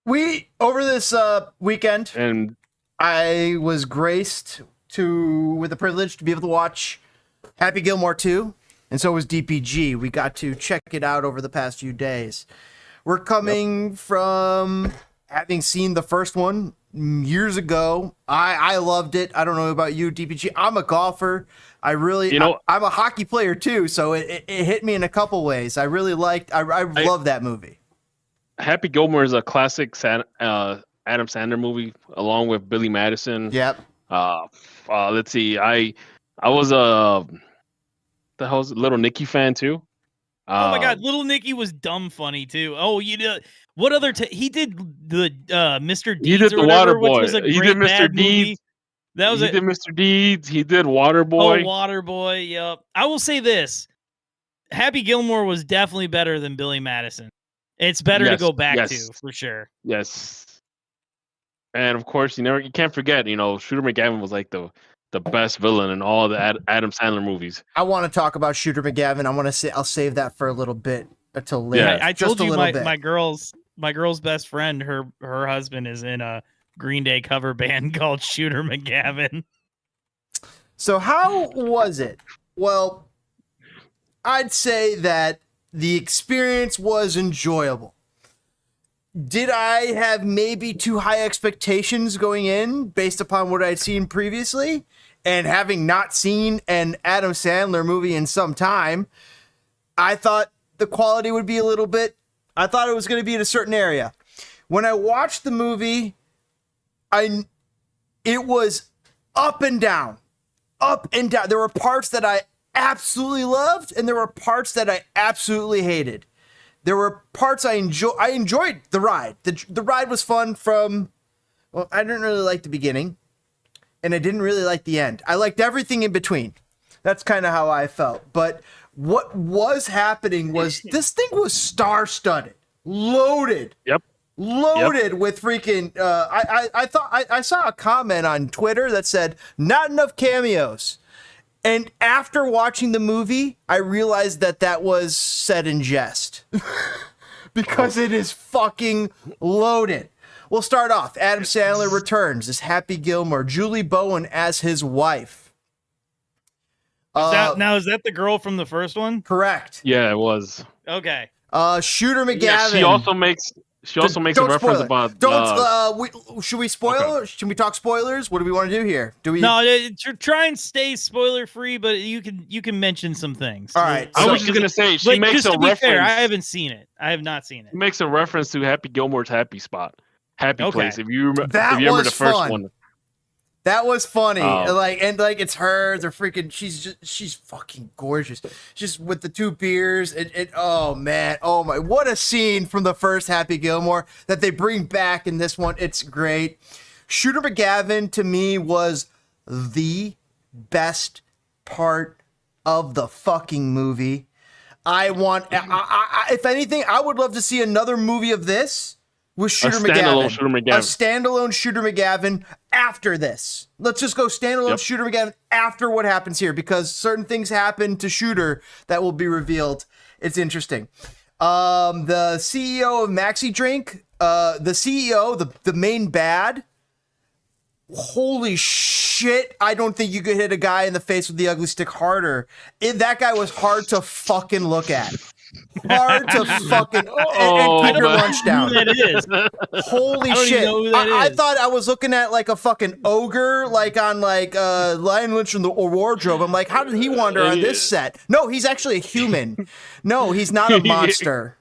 We over this weekend, And I was graced with the privilege to be able to watch Happy Gilmore 2, and so was DPG. We got to check it out over the past few days. We're coming from having seen the first one years ago. I loved it. I don't know about you, DPG. I'm a golfer. I'm a hockey player too, so it hit me in a couple ways. I really liked. I love that movie. Happy Gilmore is a classic Adam Sandler movie, along with Billy Madison. Yep. Let's see. I was a Little Nicky fan too. Oh my God, Little Nicky was dumb funny too. Oh, you know what other? He did the Mr. Deeds. He did the whatever, Waterboy. Which was a great, he did Mr. Deeds. That was he did Mr. Deeds. He did Waterboy. Oh, Waterboy. Yep. I will say this: Happy Gilmore was definitely better than Billy Madison. It's better to go back to for sure. Yes. And of course, you can't forget. Shooter McGavin was like the best villain in all the Adam Sandler movies. I want to talk about Shooter McGavin. I'll save that for a little bit until later. Yeah, I told you my girl's best friend, her husband is in a Green Day cover band called Shooter McGavin. So how was it? Well, I'd say that the experience was enjoyable. Did I have maybe too high expectations going in based upon what I'd seen previously? And having not seen an Adam Sandler movie in some time, I thought the quality would be I thought it was going to be in a certain area. When I watched the movie, it was up and down. Up and down. There were parts that I absolutely loved, and there were parts that I absolutely hated. There were parts I enjoyed the ride. The ride was fun I didn't really like the beginning, and I didn't really like the end. I liked everything in between. That's kind of how I felt. But what was happening was this thing was star-studded, loaded. Yep. Loaded with freaking. I saw a comment on Twitter that said not enough cameos. And after watching the movie, I realized that was said in jest. Because it is fucking loaded. We'll start off. Adam Sandler returns as Happy Gilmore. Julie Bowen as his wife. Is that the girl from the first one? Correct. Yeah, it was. Okay. Shooter McGavin. Yeah, she also makes a reference about. Should we spoil? Okay. Should we talk spoilers? What do we want to do here? No, try and stay spoiler free, but you can mention some things. All right. I was just gonna say she makes a reference. Fair, I haven't seen it. I have not seen it. She makes a reference to Happy Gilmore's Happy Spot, Happy Place. If you remember the first one. That was funny. It's her. They're freaking. She's fucking gorgeous. Just with the two beers. Oh man. Oh my. What a scene from the first Happy Gilmore that they bring back in this one. It's great. Shooter McGavin to me was the best part of the fucking movie. If anything, I would love to see another movie of this. With Shooter McGavin. A standalone Shooter McGavin after this. Let's just go standalone Shooter McGavin after what happens here, because certain things happen to Shooter that will be revealed. It's interesting. The CEO of Maxi Drink, the CEO, the main bad. Holy shit. I don't think you could hit a guy in the face with the ugly stick harder. That guy was hard to fucking look at. Hard to fucking and keep your lunch down. That is. Holy shit! I thought I was looking at like a fucking ogre, like on Lion Lynch from the wardrobe. I'm like, how did he wander on this set? No, he's actually a human. No, he's not a monster.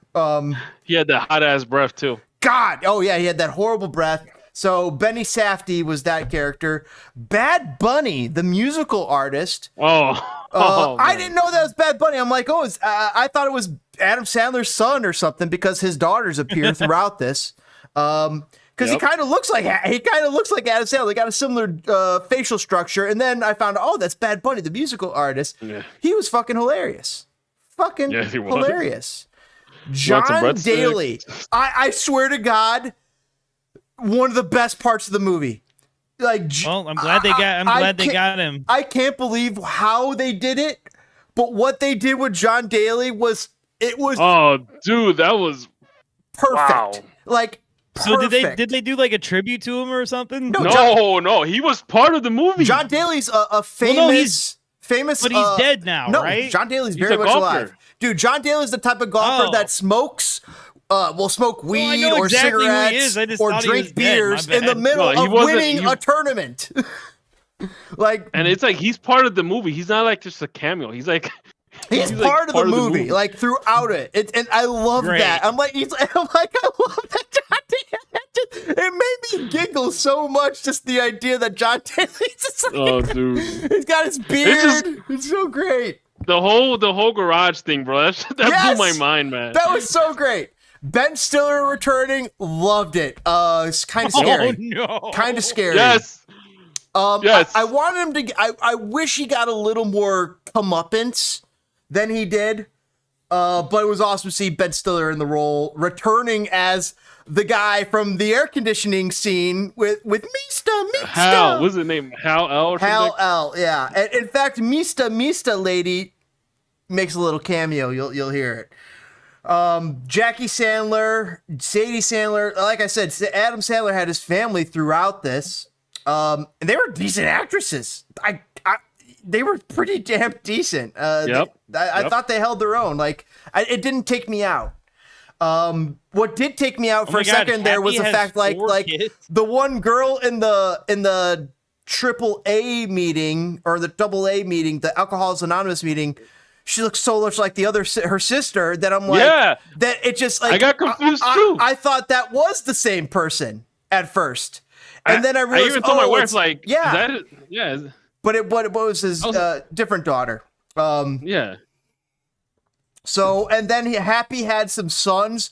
He had that hot ass breath too. God, oh yeah, he had that horrible breath. So Benny Safdie was that character. Bad Bunny, the musical artist. I didn't know that was Bad Bunny. I'm like, I thought it was Adam Sandler's son or something because his daughters appear throughout this. Because he kind of looks like Adam Sandler. They got a similar facial structure. And then I found out, that's Bad Bunny, the musical artist. Yeah. He was fucking hilarious. Hilarious. John Daly. I swear to God, one of the best parts of the movie. I'm glad they got him. I can't believe how they did it, but what they did with John Daly was oh, dude, that was perfect. Wow. So did they do like a tribute to him or something? No, he was part of the movie. John Daly's a famous famous. But he's dead now, right? John Daly's very much alive. Dude, John Daly's the type of golfer that smokes. Will smoke weed or cigarettes or drink beers in the middle of winning a tournament. And it's like he's part of the movie. He's not like just a cameo. He's like he's part of the movie, like throughout it. And I love that. I'm like, I love that John Daly. It made me giggle so much, just the idea that John Daly's just like, dude, he's got his beard. It's so great. The whole garage thing, bro. That blew my mind, man. That was so great. Ben Stiller returning, loved it. It's kind of scary. Oh, no. Kind of scary. Yes. Yes. I wanted him to. I wish he got a little more comeuppance than he did. But it was awesome to see Ben Stiller in the role, returning as the guy from the air conditioning scene with Mista. Hal, what's his name? Hal L. Or Hal L. Yeah. And in fact, Mista lady makes a little cameo. You'll hear it. Jackie Sandler, Sadie Sandler, like I said, Adam Sandler had his family throughout this. And they were decent actresses. They were pretty damn decent. I thought they held their own. Like, it didn't take me out. What did take me out for a second there was the fact, like the one girl in the AAA meeting or the AA meeting, the Alcoholics Anonymous meeting. She looks so much like her sister that I'm like, that it just like, I got confused too. I thought that was the same person at first. And then I realized, I even told my wife, like, yeah. Is that But it was his different daughter. Yeah. So, and then Happy had some sons.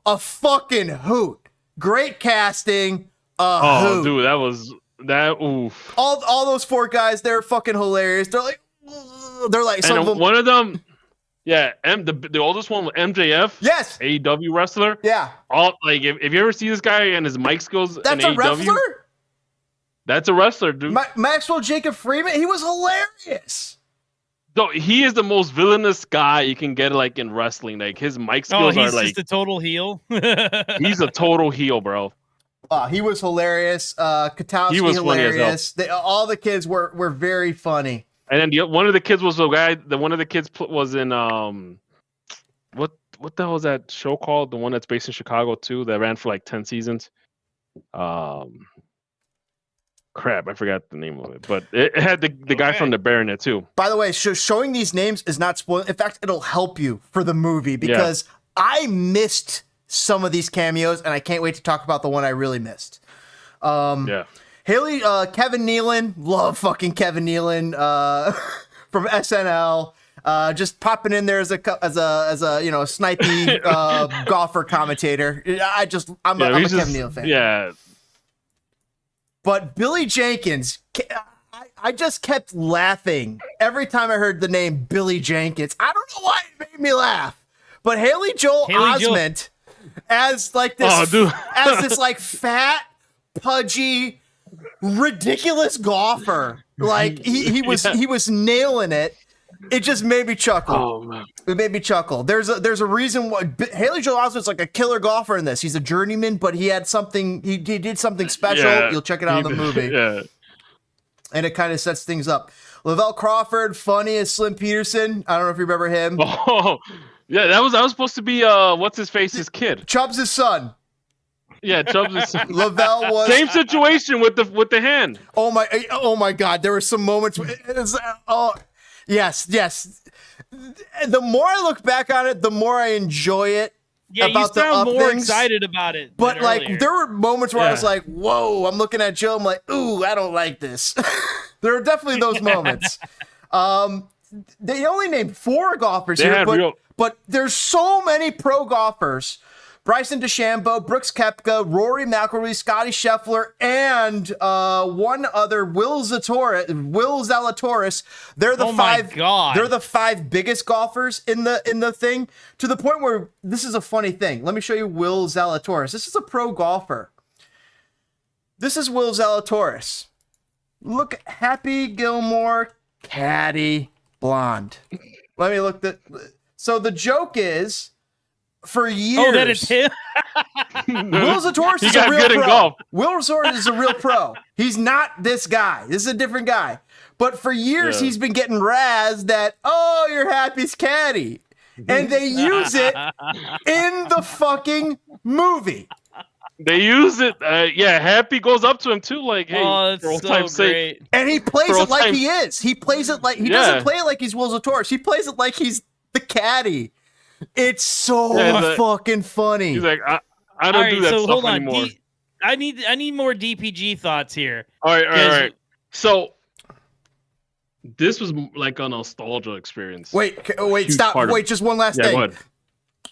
A fucking hoot. Great casting. Hoot. Dude, oof. All those four guys, they're fucking hilarious. They're like some of them. One of them, the oldest one, MJF. Yes. AEW wrestler. Yeah. If you ever see this guy and his mic skills That's in a AEW, wrestler? That's a wrestler, dude. Maxwell Jacob Freeman, he was hilarious. No, he is the most villainous guy you can get like in wrestling. Like his mic skills are like he's just a total heel. He's a total heel, bro. He was hilarious. Kotowski, was hilarious. funny as hell. All the kids were very funny. And then one of the kids was the guy. One of the kids was in what the hell is that show called? The one that's based in Chicago too, that ran for like 10 seasons. Crap, I forgot the name of it, but it had the guy from The Bear in it too. By the way, showing these names is not spoiling. In fact, it'll help you for the movie because I missed some of these cameos, and I can't wait to talk about the one I really missed. Haley, Kevin Nealon, love fucking Kevin Nealon from SNL. Just popping in there as a snipey golfer commentator. I'm a Kevin Nealon fan. Yeah. But Billy Jenkins, I just kept laughing every time I heard the name Billy Jenkins. I don't know why it made me laugh. But Haley Joel Osment as like this, as this like fat, pudgy, ridiculous golfer. Like he was nailing it. It just made me chuckle. Oh, man. It made me chuckle. There's a reason why Haley Joel Osment's like a killer golfer in this. He's a journeyman, but he had something. He did something special. Yeah, You'll check it out in the movie. Yeah, and it kind of sets things up. Lavelle Crawford, funny as Slim Peterson. I don't know if you remember him. Oh, yeah. That was supposed to be what's his face's kid. Chubbs' son. Yeah, Chubbs' son. Lavelle was same situation with the hand. Oh my God! There were some moments. Yes. The more I look back on it, the more I enjoy it. Yeah, about you sound more things. excited about it. But like, earlier. there were moments where I was like, "Whoa!" I'm looking at Joe. I'm like, "Ooh, I don't like this." There are definitely those moments. They only named 4 golfers here, but there's so many pro golfers. Bryson DeChambeau, Brooks Koepka, Rory McIlroy, Scotty Scheffler, and one other, Will Zalatoris. They're the They're the 5 biggest golfers in the thing, to the point where this is a funny thing. Let me show you Will Zalatoris. This is a pro golfer. This is Will Zalatoris. Look, Happy Gilmore, caddy, blonde. Let me look. So the joke is, for years. Oh, that is him. Will Zatoris is a real pro. Will Zatoris is a real pro. He's not this guy. This is a different guy. But for years, he's been getting razzed that, oh, you're Happy's caddy. And they use it in the fucking movie. They use it. Happy goes up to him too, like, hey, for old time's sake. And he plays it like he is. He plays it like he doesn't play it like he's Will Zatoris. He plays it like he's the caddy. It's so fucking funny. He's like, I don't do that stuff anymore. I need more DPG thoughts here. All right. So this was like a nostalgia experience. Wait, stop. Wait, just one last thing. Go ahead.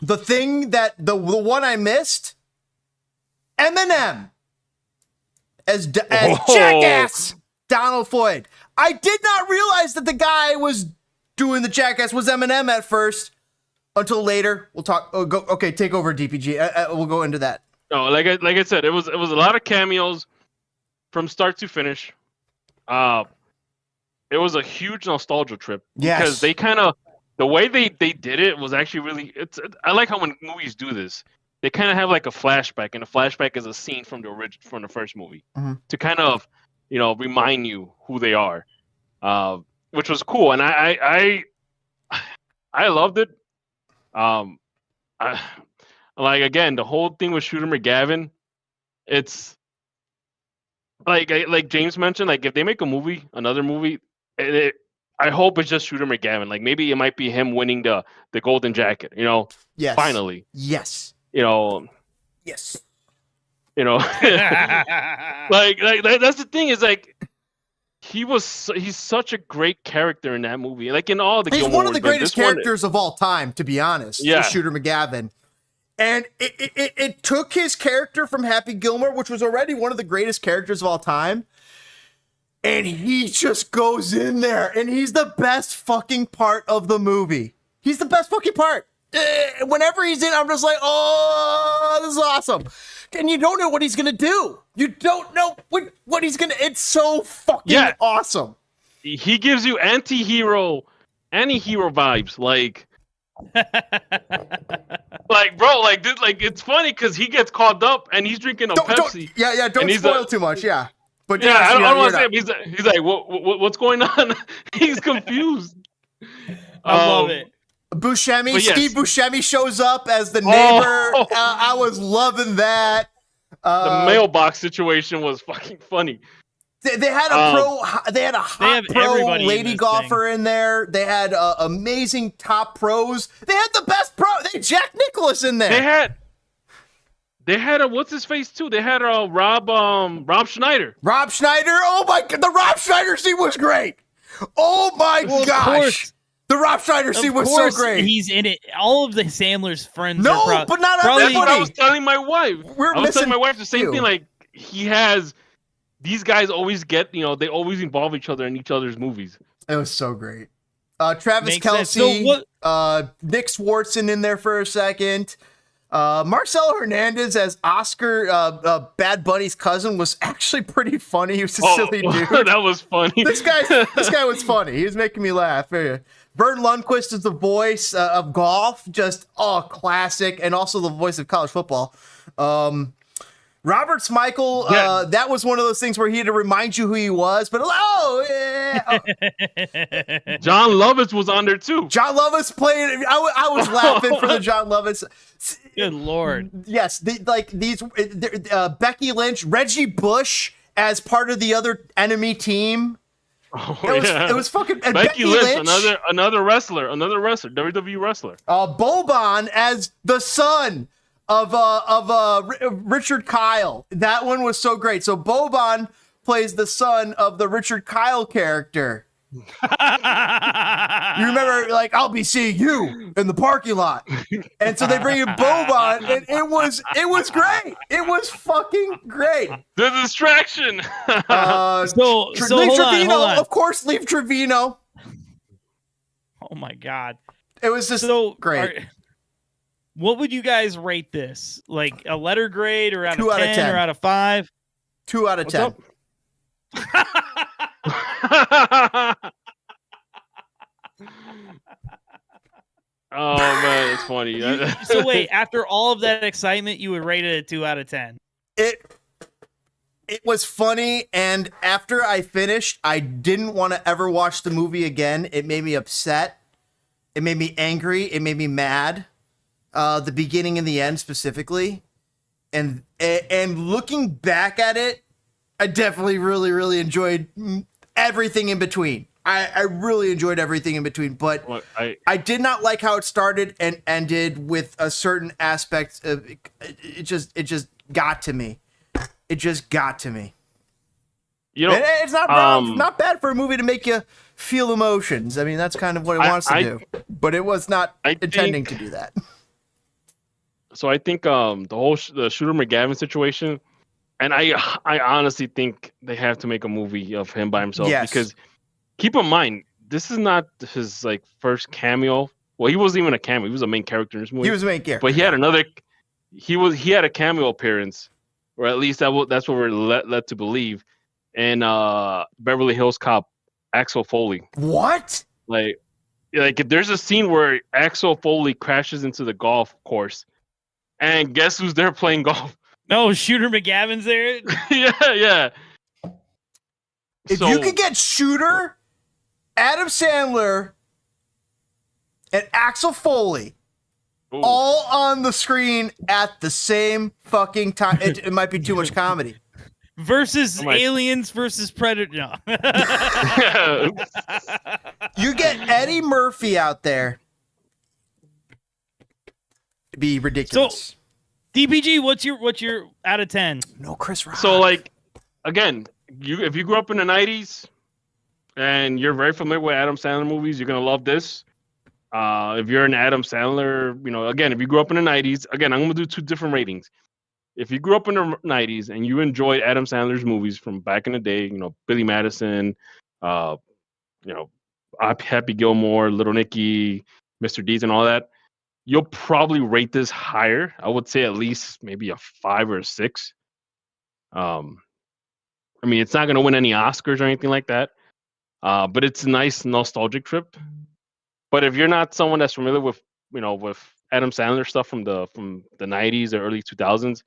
The thing that the one I missed. Eminem as Jackass Donald Floyd. I did not realize that the guy was doing the Jackass was Eminem at first until later. We'll talk. Okay, take over DPG. We'll go into that. No, like I said, it was a lot of cameos from start to finish. It was a huge nostalgia trip because they kind of the way they did it was actually really. I like how when movies do this. They kind of have like a flashback, and a flashback is a scene from the first movie to kind of, remind you who they are, which was cool, and I loved it. Like again, the whole thing with Shooter McGavin, it's like James mentioned, like if they make another movie, I hope it's just Shooter McGavin. Like maybe it might be him winning the golden jacket. Yes. Finally. Yes. Yes. Like that's the thing is like he's such a great character in that movie. Like in all the he's Gilmore one of the greatest characters of all time, to be honest. Yeah, Shooter McGavin, and it took his character from Happy Gilmore, which was already one of the greatest characters of all time, and he just goes in there, and he's the best fucking part of the movie. He's the best fucking part. Whenever he's in, I'm just like, oh, this is awesome. And you don't know what he's going to do. You don't know what he's going to... It's so fucking awesome. He gives you anti-hero vibes. Like, bro, like, this, like it's funny because he gets called up and he's drinking a Pepsi. Don't spoil too much, yeah. But I don't want to say it. He's like, what's going on? He's confused. I love it. Buscemi, Steve Buscemi shows up as the neighbor. I was loving that. The mailbox situation was fucking funny. They had a hot pro lady golfer in there. They had amazing top pros. They had the best pro. They had Jack Nicklaus in there. They had a what's his face too. They had a Rob Schneider. Rob Schneider. Oh my god, the Rob Schneider scene was great. Oh my gosh. The Rob Schneider scene was so great. He's in it. All of the Sandler's friends. No, but not everybody. That's what I was telling my wife. I was telling my wife the same thing. Like he has, these guys always get. They always involve each other in each other's movies. It was so great. Travis Kelce, Nick Swartzen in there for a second. Marcelo Hernandez as Oscar, Bad Bunny's cousin, was actually pretty funny. He was a silly dude. That was funny. This guy was funny. He was making me laugh. Vern Lundquist is the voice of golf, just classic, and also the voice of college football. Robert Smigel, that was one of those things where he had to remind you who he was, but John Lovitz was on there too. John Lovitz played. I was laughing for the John Lovitz. Good Lord. Yes, these Becky Lynch, Reggie Bush as part of the other enemy team. It was fucking Becky Lynch, another wrestler, WWE wrestler. Boban as the son of Richard Kyle. That one was so great. So Boban plays the son of the Richard Kyle character. You remember, like, I'll be seeing you in the parking lot, and so they bring in Boban, and it was great. It was fucking great. The distraction. So leave hold on. Of course, leave Trevino. Oh my god, it was just great. What would you guys rate this? Like a letter grade, or out of 10 or out of 5? 2 out of 10. Oh man, it's funny. So wait, after all of that excitement, you would rate it a 2 out of 10. It was funny, and after I finished, I didn't want to ever watch the movie again. It made me upset. It made me angry. It made me mad. The beginning and the end specifically. And looking back at it, I definitely really, really enjoyed everything in between. I really enjoyed everything in between, but I did not like how it started and ended with a certain aspect of it. Just got to me. It just got to me. You know, and it's not wrong, not bad for a movie to make you feel emotions. I mean, that's kind of what it wants to do, but it was not intending to do that. So I think the Shooter McGavin situation, and I honestly think they have to make a movie of him by himself because keep in mind this is not his like first cameo. Well, he wasn't even a cameo; he was a main character in this movie. He was a main character, but he had another. He had a cameo appearance, or at least that's what we're led to believe. And Beverly Hills Cop, Axel Foley. What? Like there's a scene where Axel Foley crashes into the golf course, and guess who's there playing golf? No, Shooter McGavin's there. yeah. If you could get Shooter, Adam Sandler, and Axel Foley all on the screen at the same fucking time, it might be too much comedy. Versus Aliens versus Predator. No. You get Eddie Murphy out there. It'd be ridiculous. So, DPG, what's your out of 10? No Chris Rock. So like, again, if you grew up in the 90s and you're very familiar with Adam Sandler movies, you're gonna love this. If you're an Adam Sandler, again, if you grew up in the 90s, again, I'm gonna do 2 different ratings. If you grew up in the 90s and you enjoyed Adam Sandler's movies from back in the day, Billy Madison, Happy Gilmore, Little Nicky, Mr. Deeds, and all that, you'll probably rate this higher. I would say at least maybe a 5 or a 6. I mean, it's not going to win any Oscars or anything like that, but it's a nice nostalgic trip. But if you're not someone that's familiar with Adam Sandler stuff from the 90s or early 2000s,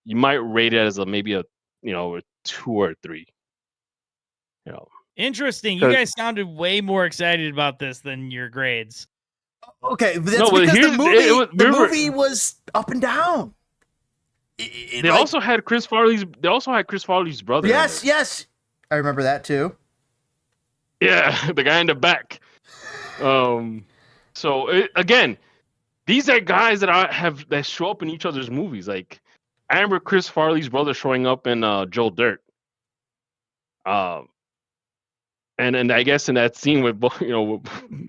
you might rate it as maybe a 2 or a 3. Interesting. You guys sounded way more excited about this than your grades. Okay, but that's because the movie was up and down. They also had Chris Farley's brother. Yes, I remember that too. Yeah, the guy in the back. So again, these are guys that show up in each other's movies. Like I remember Chris Farley's brother showing up in Joe Dirt. And I guess in that scene with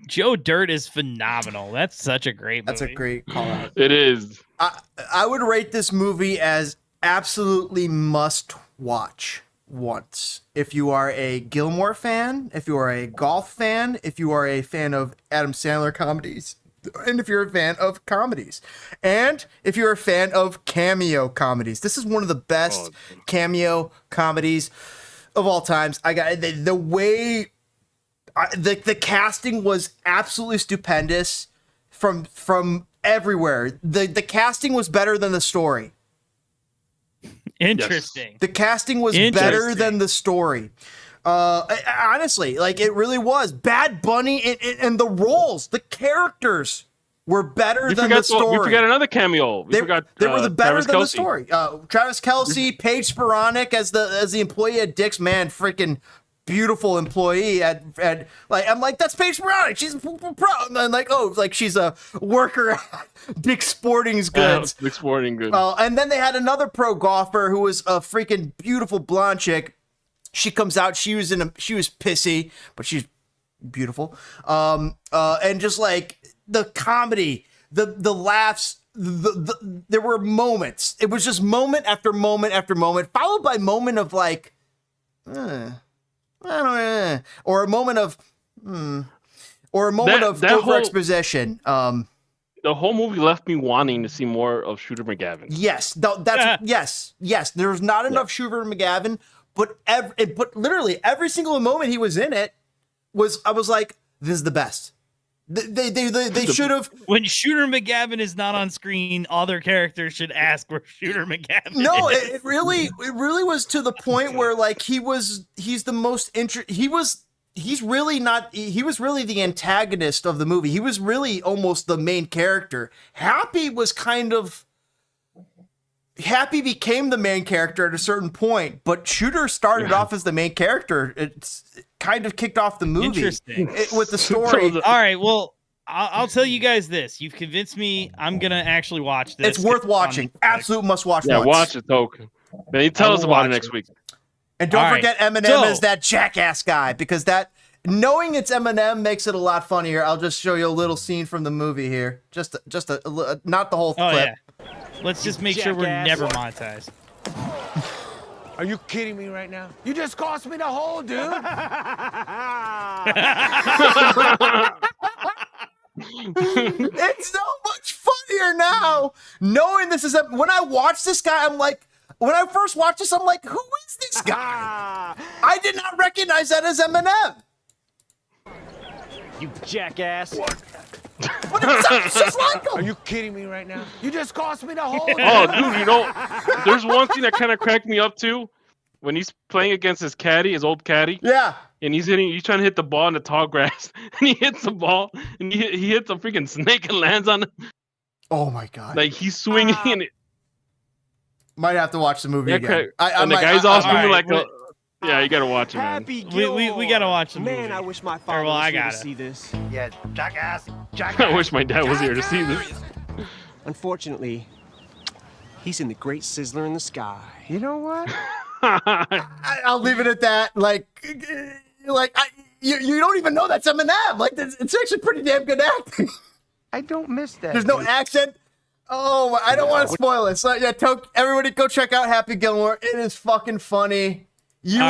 Joe Dirt is phenomenal. That's such a great movie. That's a great call out. It is. I would rate this movie as absolutely must watch once. If you are a Gilmore fan, if you are a golf fan, if you are a fan of Adam Sandler comedies, and if you're a fan of comedies, and if you're a fan of cameo comedies. This is one of the best cameo comedies of all times. I got the way the casting was absolutely stupendous from everywhere. The casting was better than the story. Interesting. Yes. The casting was better than the story. Honestly, like it really was. Bad Bunny and the roles, the characters were better than the story. You forgot another cameo. They were better than the story. Travis Kelce, Paige Sporonic as the employee at Dick's. Man, freaking beautiful employee at I'm like, that's Paige Sporonic. She's pro. And I'm like, she's a worker at Dick's Sporting Goods. Dick's Sporting Goods. And then they had another pro golfer who was a freaking beautiful blonde chick. She comes out. She was pissy, but she's beautiful. And just like the comedy, the laughs, there were moments. It was just moment after moment after moment, followed by moment of like, I don't know, or a moment of, or a moment of over exposition. The whole movie left me wanting to see more of Shooter McGavin. Yes, yes. There was not enough Shooter McGavin, but literally every single moment he was in it I was like, this is the best. They should have. When Shooter McGavin is not on screen, other characters should ask where Shooter McGavin No, is. it really was to the point where like he's the most he's really not, he was really the antagonist of the movie. He was really almost the main character. Happy became the main character at a certain point, but Shooter started off as the main character. It's kind of kicked off the movie with the story. All right, well, I'll tell you guys this. You've convinced me. I'm going to actually watch this. It's worth watching. Absolute must watch. Yeah, watch it, Token. Man, tell us about it next week. And don't forget Eminem is that jackass guy, because that knowing it's Eminem makes it a lot funnier. I'll just show you a little scene from the movie here. Just a not the whole clip. Yeah. Let's just make sure we're never monetized. Are you kidding me right now? You just cost me the whole, dude. It's so much funnier now knowing this is when I watch this guy. I'm like, when I first watched this, I'm like, who is this guy? I did not recognize that as Eminem. You jackass. But it sounds just like him. Are you kidding me right now? You just cost me the whole. Oh, dude, you know, there's one thing that kind of cracked me up too, when he's playing against his caddy, his old caddy. Yeah. And he's trying to hit the ball in the tall grass, and he hits the ball, and he hits a freaking snake and lands on it. Oh my god! Like he's swinging, and it might have to watch the movie again. And the guy's all swinging like a. Yeah, you gotta watch it, man. Happy Gilmore. We gotta watch the movie. Man, I wish my father was here to see this. Yeah, jackass. I wish my dad was here to see this. Unfortunately, he's in the great sizzler in the sky. You know what? I'll leave it at that. Like you don't even know that's Eminem. Like it's actually pretty damn good acting. I don't miss that. There's no accent. Oh, I don't want to spoil it. So yeah, everybody go check out Happy Gilmore. It is fucking funny. You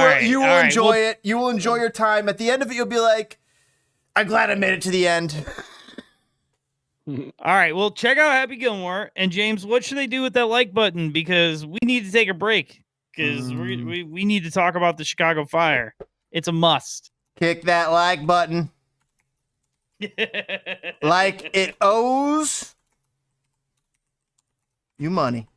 will enjoy it. You will enjoy your time. At the end of it, you'll be like, I'm glad I made it to the end. All right. Well, check out Happy Gilmore. And James, what should they do with that like button? Because we need to take a break. Because we need to talk about the Chicago Fire. It's a must. Kick that like button. Like it owes you money.